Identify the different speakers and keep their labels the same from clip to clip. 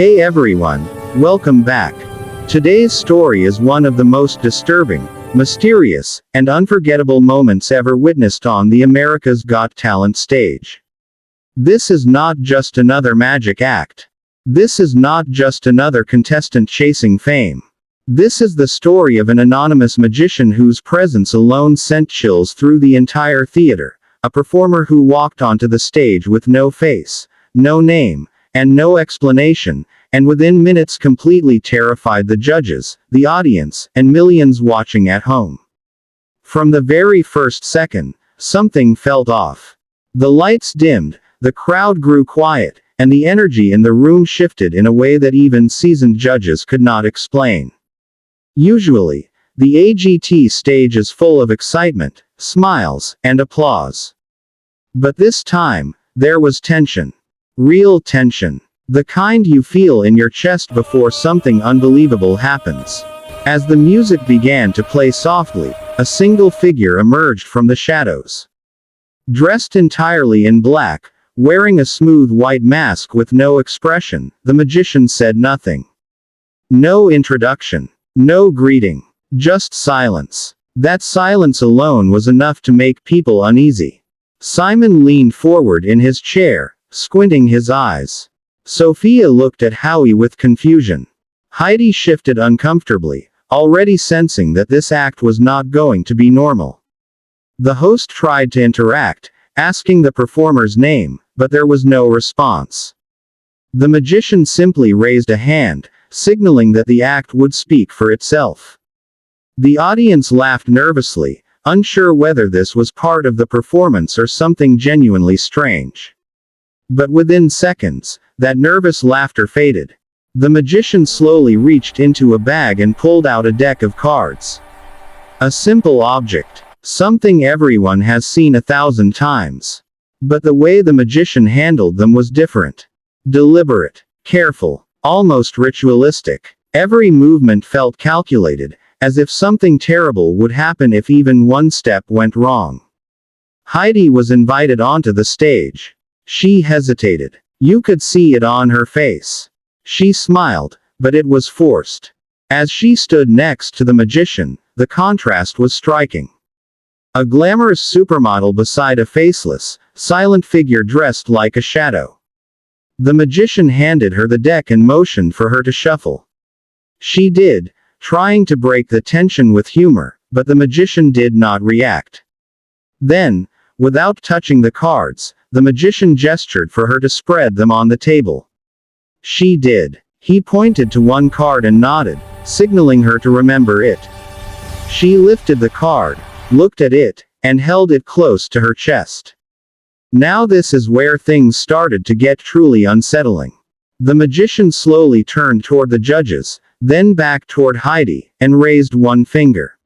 Speaker 1: Hey everyone, welcome back. Today's story is one of the most disturbing, mysterious, and unforgettable moments ever witnessed on the America's Got Talent stage. This is not just another magic act. This is not just another contestant chasing fame. This is the story of an anonymous magician whose presence alone sent chills through the entire theater, a performer who walked onto the stage with no face, no name, and no explanation, and within minutes completely terrified the judges, the audience, and millions watching at home. From the very first second, something felt off. The lights dimmed, the crowd grew quiet, and the energy in the room shifted in a way that even seasoned judges could not explain. Usually, the AGT stage is full of excitement, smiles, and applause. But this time, there was tension. Real tension. The kind you feel in your chest before something unbelievable happens. As the music began to play softly, a single figure emerged from the shadows. Dressed entirely in black, wearing a smooth white mask with no expression, the magician said nothing. No introduction. No greeting. Just silence. That silence alone was enough to make people uneasy. Simon leaned forward in his chair, squinting his eyes. Sophia looked at Howie with confusion. Heidi shifted uncomfortably, already sensing that this act was not going to be normal. The host tried to interact, asking the performer's name, but there was no response. The magician simply raised a hand, signaling that the act would speak for itself. The audience laughed nervously, unsure whether this was part of the performance or something genuinely strange. But within seconds, that nervous laughter faded. The magician slowly reached into a bag and pulled out a deck of cards. A simple object. Something everyone has seen 1,000 times. But the way the magician handled them was different. Deliberate. Careful. Almost ritualistic. Every movement felt calculated, as if something terrible would happen if even one step went wrong. Heidi was invited onto the stage. She hesitated. You could see it on her face. She smiled, but it was forced. As she stood next to the magician, the contrast was striking. A glamorous supermodel beside a faceless, silent figure dressed like a shadow. The magician handed her the deck and motioned for her to shuffle. She did, trying to break the tension with humor, but the magician did not react. Then, without touching the cards, the magician gestured for her to spread them on the table. She did. He pointed to one card and nodded, signaling her to remember it. She lifted the card, looked at it, and held it close to her chest. Now this is where things started to get truly unsettling. The magician slowly turned toward the judges, then back toward Heidi, and raised one finger.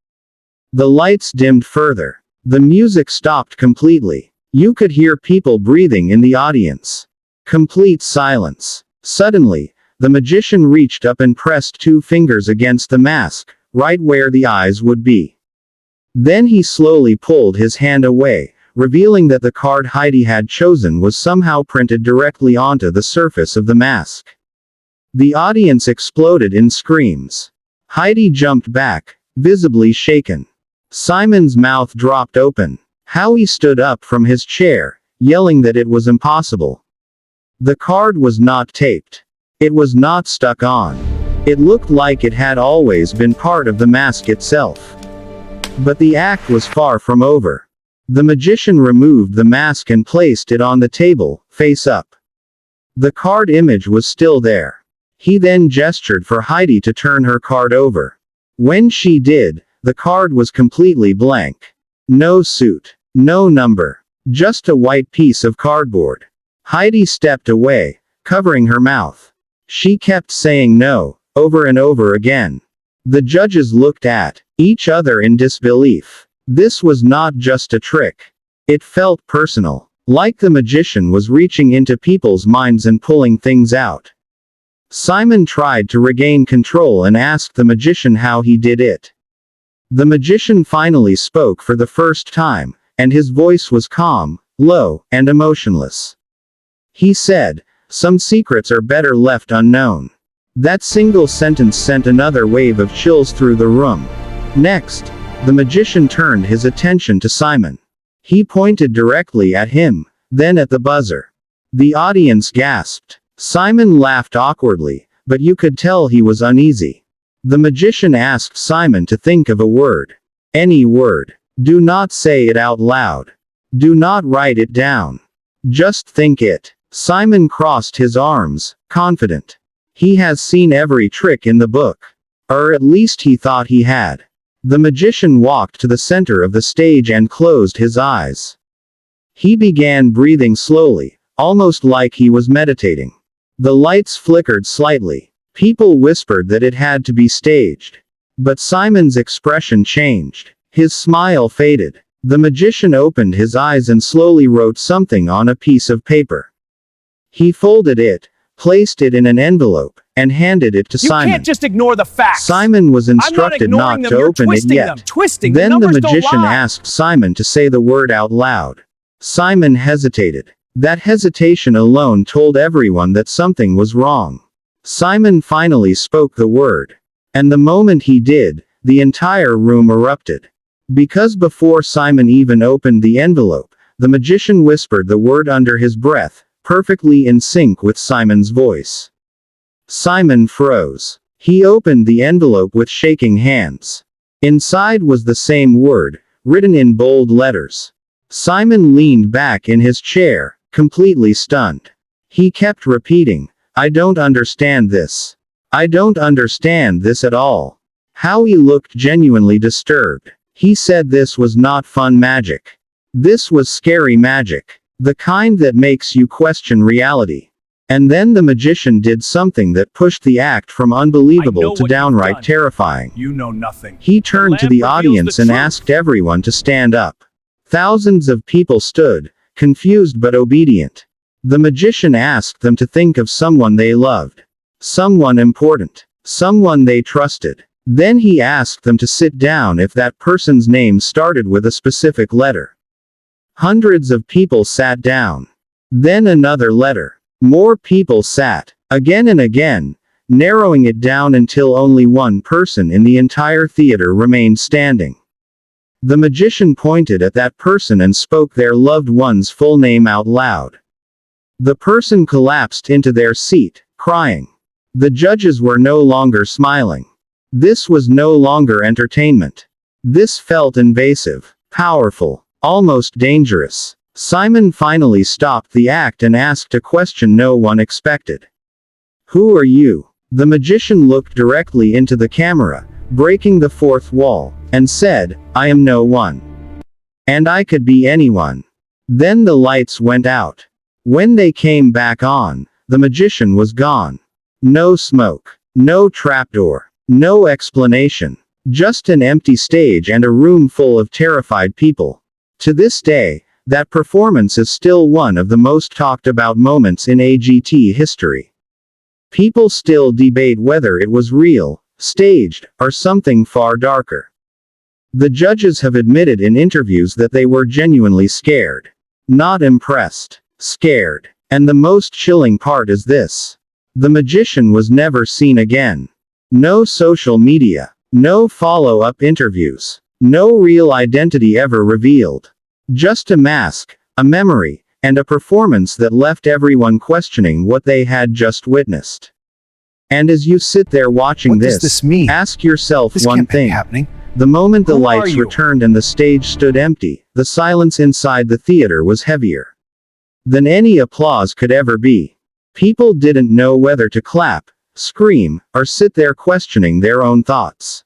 Speaker 1: The lights dimmed further. The music stopped completely. You could hear people breathing in the audience. Complete silence. Suddenly, the magician reached up and pressed 2 fingers against the mask, right where the eyes would be. Then he slowly pulled his hand away, revealing that the card Heidi had chosen was somehow printed directly onto the surface of the mask. The audience exploded in screams. Heidi jumped back, visibly shaken. Simon's mouth dropped open. Howie stood up from his chair, yelling that it was impossible. The card was not taped. It was not stuck on. It looked like it had always been part of the mask itself. But the act was far from over. The magician removed the mask and placed it on the table, face up. The card image was still there. He then gestured for Heidi to turn her card over. When she did, the card was completely blank. No suit. No number. Just a white piece of cardboard. Heidi stepped away, covering her mouth. She kept saying no, over and over again. The judges looked at each other in disbelief. This was not just a trick. It felt personal. Like the magician was reaching into people's minds and pulling things out. Simon tried to regain control and asked the magician how he did it. The magician finally spoke for the first time, and his voice was calm, low, and emotionless. He said, Some secrets are better left unknown. That single sentence sent another wave of chills through the room. Next, the magician turned his attention to Simon. He pointed directly at him, then at the buzzer. The audience gasped. Simon laughed awkwardly, but you could tell he was uneasy. The magician asked Simon to think of a word. Any word. Do not say it out loud. Do not write it down. Just think it. Simon crossed his arms, confident. He has seen every trick in the book. Or at least he thought he had. The magician walked to the center of the stage and closed his eyes. He began breathing slowly, almost like he was meditating. The lights flickered slightly. People whispered that it had to be staged. But Simon's expression changed. His smile faded. The magician opened his eyes and slowly wrote something on a piece of paper. He folded it, placed it in an envelope, and handed it to Simon.
Speaker 2: You can't just ignore the facts.
Speaker 1: Simon was instructed not to open it yet. Then the magician asked Simon to say the word out loud. Simon hesitated. That hesitation alone told everyone that something was wrong. Simon finally spoke the word. And the moment he did, the entire room erupted. Because before Simon even opened the envelope, the magician whispered the word under his breath, perfectly in sync with Simon's voice. Simon froze. He opened the envelope with shaking hands. Inside was the same word, written in bold letters. Simon leaned back in his chair, completely stunned. He kept repeating, "I don't understand this. I don't understand this at all." Howie looked genuinely disturbed. He said this was not fun magic. This was scary magic. The kind that makes you question reality. And then the magician did something that pushed the act from unbelievable to downright terrifying.
Speaker 2: You know nothing.
Speaker 1: He turned to the audience and asked everyone to stand up. Thousands of people stood, confused but obedient. The magician asked them to think of someone they loved. Someone important. Someone they trusted. Then he asked them to sit down if that person's name started with a specific letter. Hundreds of people sat down. Then another letter. More people sat. Again and again, narrowing it down until only one person in the entire theater remained standing. The magician pointed at that person and spoke their loved one's full name out loud. The person collapsed into their seat, crying. The judges were no longer smiling. This was no longer entertainment. This felt invasive, powerful, almost dangerous. Simon finally stopped the act and asked a question no one expected. "Who are you?" The magician looked directly into the camera, breaking the fourth wall, and said, "I am no one. And I could be anyone." Then the lights went out. When they came back on, the magician was gone. No smoke. No trapdoor. No explanation. Just an empty stage and a room full of terrified people. To this day, that performance is still one of the most talked about moments in AGT history. People still debate whether it was real, staged, or something far darker. The judges have admitted in interviews that they were genuinely scared. Not impressed. Scared. And the most chilling part is this. The magician was never seen again. No social media. No follow-up interviews. No real identity ever revealed. Just a mask, a memory, and a performance that left everyone questioning what they had just witnessed. And as you sit there watching this, ask yourself one thing. The moment the lights returned and the stage stood empty, the silence inside the theater was heavier than any applause could ever be. People didn't know whether to clap, scream, or sit there questioning their own thoughts.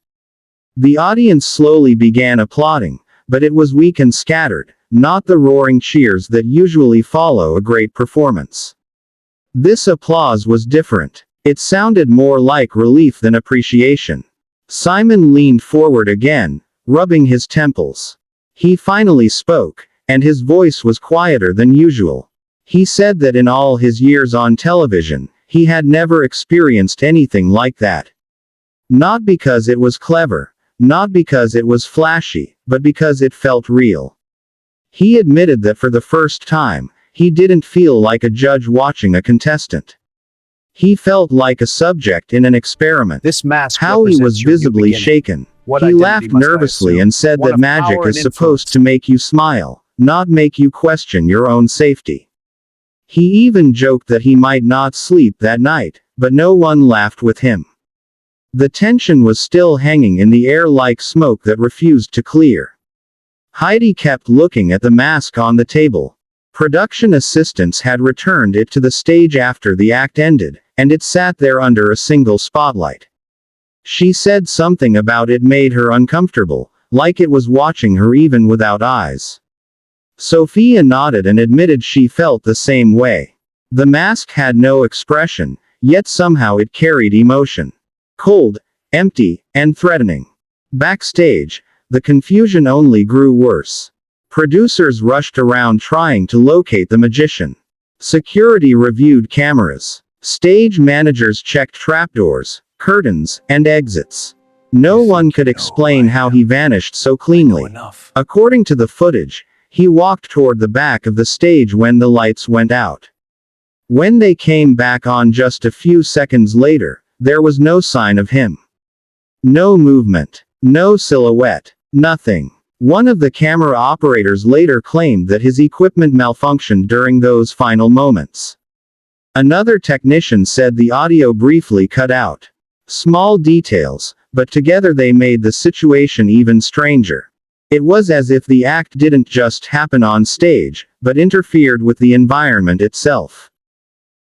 Speaker 1: The audience slowly began applauding, but it was weak and scattered, not the roaring cheers that usually follow a great performance. This applause was different. It sounded more like relief than appreciation. Simon leaned forward again, rubbing his temples. He finally spoke, and his voice was quieter than usual. He said that in all his years on television, he had never experienced anything like that. Not because it was clever, not because it was flashy, but because it felt real. He admitted that for the first time, He didn't feel like a judge watching a contestant. He felt like a subject in an experiment.
Speaker 2: This mask
Speaker 1: Howie was
Speaker 2: represents your new
Speaker 1: visibly
Speaker 2: beginning.
Speaker 1: shaken.
Speaker 2: What
Speaker 1: He
Speaker 2: identity
Speaker 1: laughed
Speaker 2: must I
Speaker 1: nervously
Speaker 2: assume?
Speaker 1: and said
Speaker 2: One
Speaker 1: that
Speaker 2: of
Speaker 1: magic
Speaker 2: power
Speaker 1: is
Speaker 2: and
Speaker 1: supposed
Speaker 2: influence.
Speaker 1: to make you smile, not make you question your own safety. He even joked that he might not sleep that night, but no one laughed with him. The tension was still hanging in the air like smoke that refused to clear. Heidi kept looking at the mask on the table. Production assistants had returned it to the stage after the act ended, and it sat there under a single spotlight. She said something about it made her uncomfortable, like it was watching her even without eyes. Sophia nodded and admitted she felt the same way. The mask had no expression, yet somehow it carried emotion. Cold, empty, and threatening. Backstage, the confusion only grew worse. Producers rushed around trying to locate the magician. Security reviewed cameras. Stage managers checked trapdoors, curtains, and exits. No one could explain how he vanished so cleanly. According to the footage, he walked toward the back of the stage when the lights went out. When they came back on just a few seconds later, there was no sign of him. No movement. No silhouette. Nothing. One of the camera operators later claimed that his equipment malfunctioned during those final moments. Another technician said the audio briefly cut out. Small details, but together they made the situation even stranger. It was as if the act didn't just happen on stage, but interfered with the environment itself.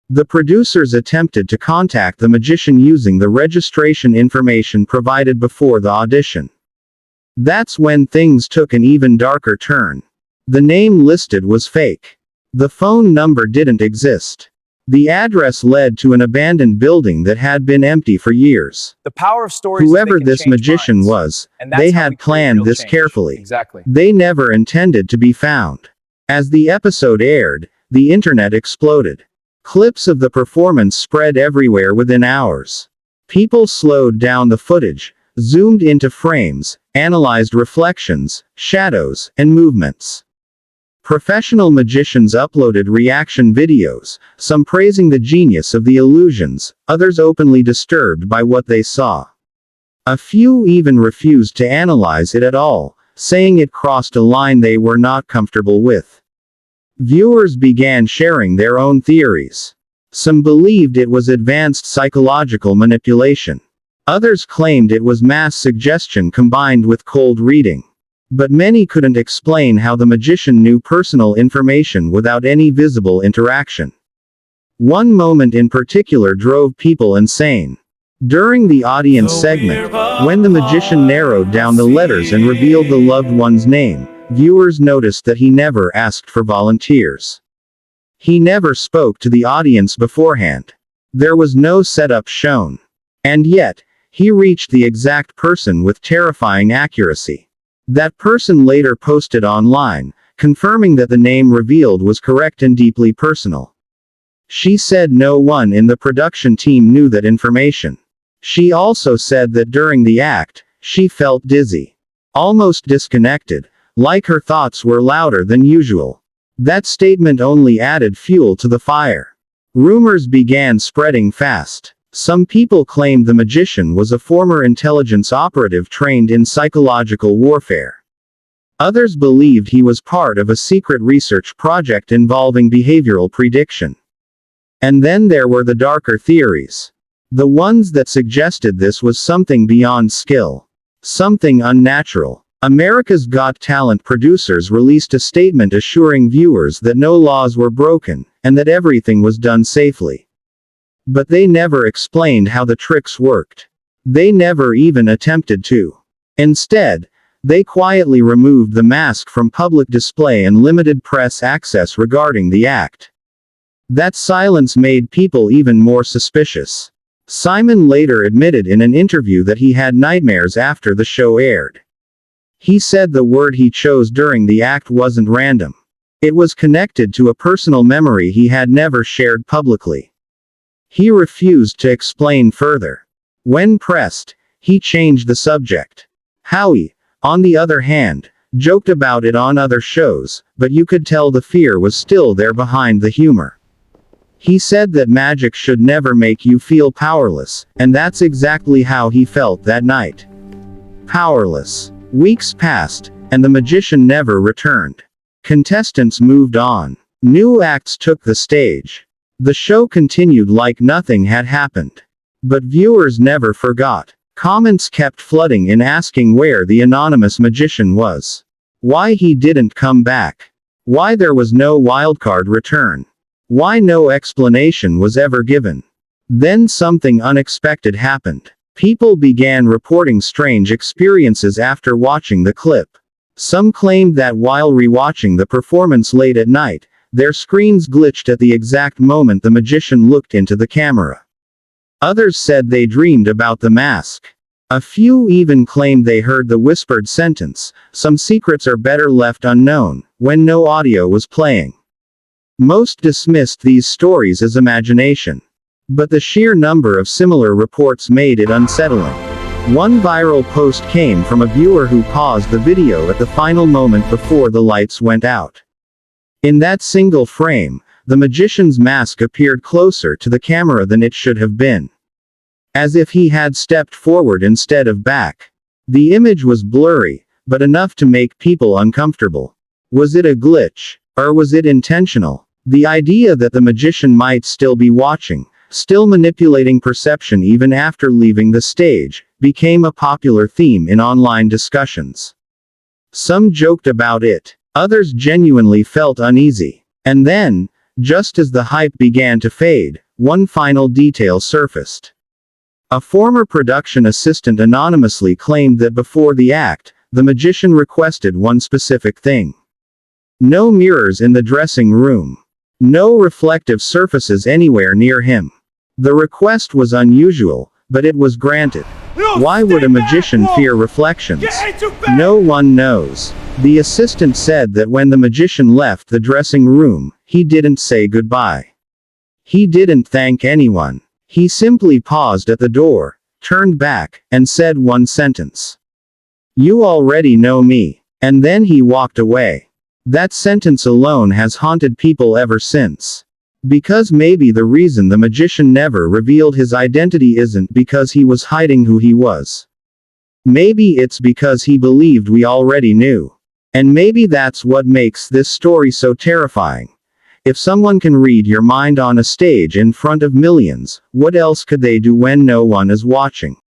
Speaker 1: The producers attempted to contact the magician using the registration information provided before the audition. That's when things took an even darker turn. The name listed was fake. The phone number didn't exist. The address led to an abandoned building that had been empty for years.
Speaker 2: The power of stories is
Speaker 1: Whoever
Speaker 2: they can
Speaker 1: this
Speaker 2: change
Speaker 1: magician
Speaker 2: minds.
Speaker 1: was,
Speaker 2: And that's
Speaker 1: they
Speaker 2: how we
Speaker 1: had
Speaker 2: create
Speaker 1: planned
Speaker 2: real
Speaker 1: this
Speaker 2: change.
Speaker 1: carefully.
Speaker 2: Exactly.
Speaker 1: They never intended to be found. As the episode aired, the internet exploded. Clips of the performance spread everywhere within hours. People slowed down the footage, zoomed into frames, analyzed reflections, shadows, and movements. Professional magicians uploaded reaction videos, some praising the genius of the illusions, others openly disturbed by what they saw. A few even refused to analyze it at all, saying it crossed a line they were not comfortable with. Viewers began sharing their own theories. Some believed it was advanced psychological manipulation. Others claimed it was mass suggestion combined with cold reading. But many couldn't explain how the magician knew personal information without any visible interaction. One moment in particular drove people insane. During the audience segment, when the magician narrowed down the letters and revealed the loved one's name, viewers noticed that he never asked for volunteers. He never spoke to the audience beforehand. There was no setup shown. And yet, he reached the exact person with terrifying accuracy. That person later posted online, confirming that the name revealed was correct and deeply personal. She said no one in the production team knew that information. She also said that during the act, she felt dizzy. Almost disconnected, like her thoughts were louder than usual. That statement only added fuel to the fire. Rumors began spreading fast. Some people claimed the magician was a former intelligence operative trained in psychological warfare. Others believed he was part of a secret research project involving behavioral prediction. And then there were the darker theories. The ones that suggested this was something beyond skill. Something unnatural. America's Got Talent producers released a statement assuring viewers that no laws were broken, and that everything was done safely. But they never explained how the tricks worked. They never even attempted to. Instead, they quietly removed the mask from public display and limited press access regarding the act. That silence made people even more suspicious. Simon later admitted in an interview that he had nightmares after the show aired. He said the word he chose during the act wasn't random. It was connected to a personal memory he had never shared publicly. He refused to explain further. When pressed, he changed the subject. Howie, on the other hand, joked about it on other shows, but you could tell the fear was still there behind the humor. He said that magic should never make you feel powerless, and that's exactly how he felt that night. Powerless. Weeks passed, and the magician never returned. Contestants moved on. New acts took the stage. The show continued like nothing had happened. But viewers never forgot. Comments kept flooding in asking where the anonymous magician was. Why he didn't come back. Why there was no wildcard return. Why no explanation was ever given. Then something unexpected happened. People began reporting strange experiences after watching the clip. Some claimed that while rewatching the performance late at night, their screens glitched at the exact moment the magician looked into the camera. Others said they dreamed about the mask. A few even claimed they heard the whispered sentence, "Some secrets are better left unknown," when no audio was playing. Most dismissed these stories as imagination. But the sheer number of similar reports made it unsettling. One viral post came from a viewer who paused the video at the final moment before the lights went out. In that single frame, the magician's mask appeared closer to the camera than it should have been. As if he had stepped forward instead of back. The image was blurry, but enough to make people uncomfortable. Was it a glitch? Or was it intentional? The idea that the magician might still be watching, still manipulating perception even after leaving the stage, became a popular theme in online discussions. Some joked about it. Others genuinely felt uneasy. And then, just as the hype began to fade, one final detail surfaced. A former production assistant anonymously claimed that before the act, the magician requested one specific thing. No mirrors in the dressing room. No reflective surfaces anywhere near him. The request was unusual, but it was granted. Why would a magician fear reflections? No one knows. The assistant said that when the magician left the dressing room, he didn't say goodbye. He didn't thank anyone. He simply paused at the door, turned back, and said one sentence. "You already know me." And then he walked away. That sentence alone has haunted people ever since. Because maybe the reason the magician never revealed his identity isn't because he was hiding who he was. Maybe it's because he believed we already knew. And maybe that's what makes this story so terrifying. If someone can read your mind on a stage in front of millions, what else could they do when no one is watching?